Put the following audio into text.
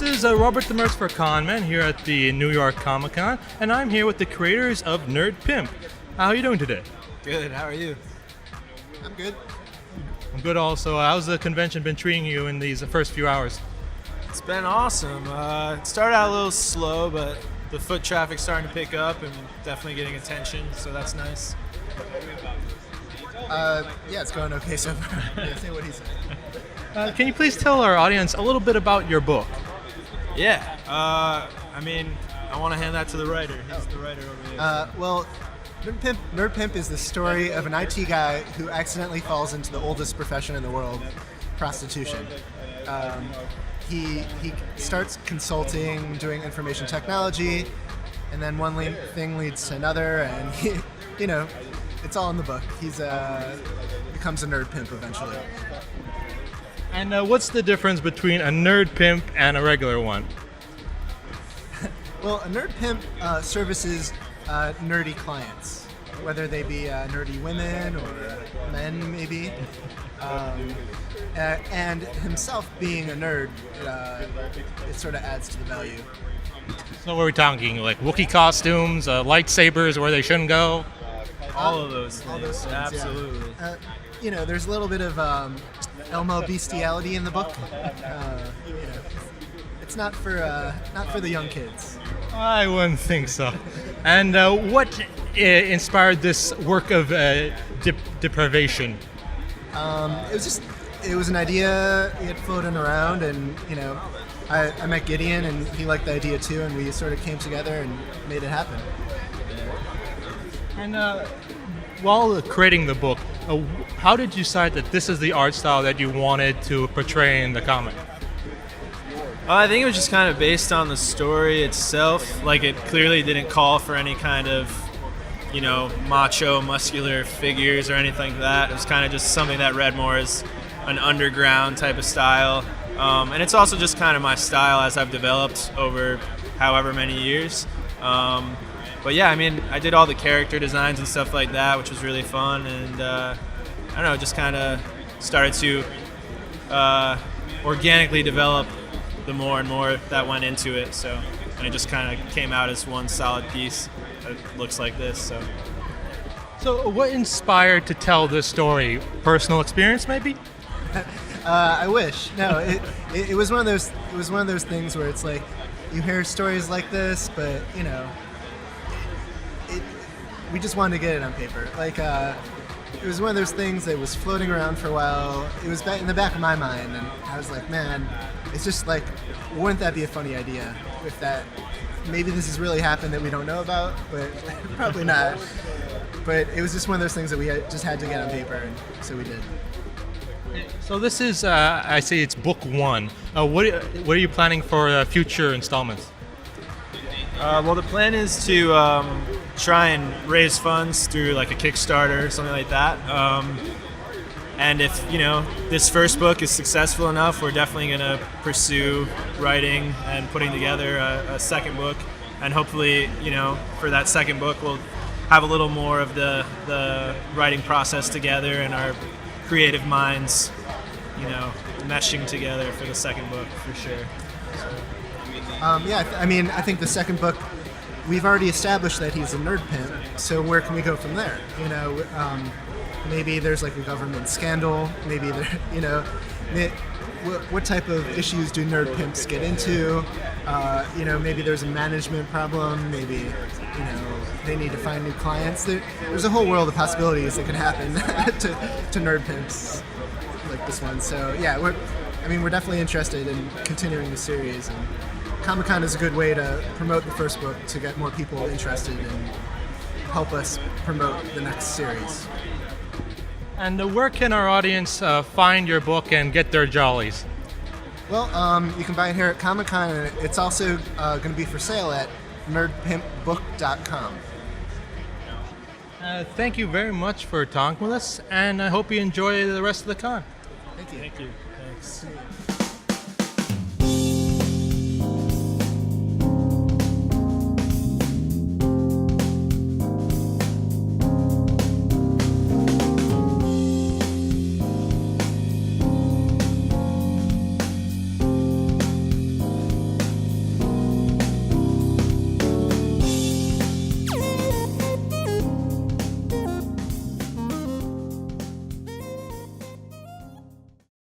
is Robert Demers for Conman here at the New York Comic Con, and I'm here with the creators of Nerd Pimp. How are you doing today? Good, how are you? I'm good. I'm good also. How's the convention been treating you in these first few hours? It's been awesome. It started out a little slow, but the foot traffic's starting to pick up and definitely getting attention, so that's nice. Yeah, it's going okay so far. Yeah, say what he said. Can you please tell our audience a little bit about your book? Yeah, I want to hand that to the writer. He's the writer over here. Well, Nerd Pimp is the story of an IT guy who accidentally falls into the oldest profession in the world, prostitution. He starts consulting, doing information technology, and then one thing leads to another, and he, it's all in the book. He's becomes a nerd pimp eventually. And what's the difference between a nerd pimp and a regular one? Well, a nerd pimp services nerdy clients, whether they be nerdy women or men, maybe. And himself being a nerd, it sort of adds to the value. So what are we talking, like Wookiee costumes, lightsabers where they shouldn't go? All of those things. All those things, Absolutely. Yeah. There's a little bit of Elmo bestiality in the book. It's not for the young kids. I wouldn't think so. And what inspired this work of deprivation? It was an idea he had floating around, and I met Gideon, and he liked the idea too, and we sort of came together and made it happen. And while creating the book, how did you decide that this is the art style that you wanted to portray in the comic? I think it was just kind of based on the story itself. Like, it clearly didn't call for any kind of, macho, muscular figures or anything like that. It was kind of just something that read more as an underground type of style. And it's also just kind of my style as I've developed over however many years. But yeah, I did all the character designs and stuff like that, which was really fun. And I don't know, just kind of started to organically develop the more and more that went into it. And it just kind of came out as one solid piece that looks like this. So what inspired to tell this story? Personal experience, maybe? I wish. No, it was one of those. It was one of those things where it's like you hear stories like this, but we just wanted to get it on paper. Like it was one of those things that was floating around for a while. It was in the back of my mind, and I was like, man, it's just like, wouldn't that be a funny idea if that maybe this has really happened that we don't know about, but probably not. But it was just one of those things that we just had to get on paper, and so we did. So this is, I say it's book one. What are you planning for future installments? Well, the plan is to try and raise funds through like a Kickstarter or something like that. And if, this first book is successful enough, we're definitely going to pursue writing and putting together a second book. And hopefully, for that second book, we'll have a little more of the writing process together and our creative minds, meshing together for the second book for sure. I think the second book, we've already established that he's a nerd pimp, so where can we go from there? Maybe there's like a government scandal, maybe what type of issues do nerd pimps get into? Maybe there's a management problem, maybe, they need to find new clients. There's a whole world of possibilities that can happen to nerd pimps like this one. So yeah, we're definitely interested in continuing the series, and Comic-Con is a good way to promote the first book to get more people interested and help us promote the next series. And where can our audience find your book and get their jollies? Well, you can buy it here at Comic-Con, and it's also going to be for sale at nerdpimpbook.com. Thank you very much for talking with us, and I hope you enjoy the rest of the con. Thank you. Thank you. Thanks.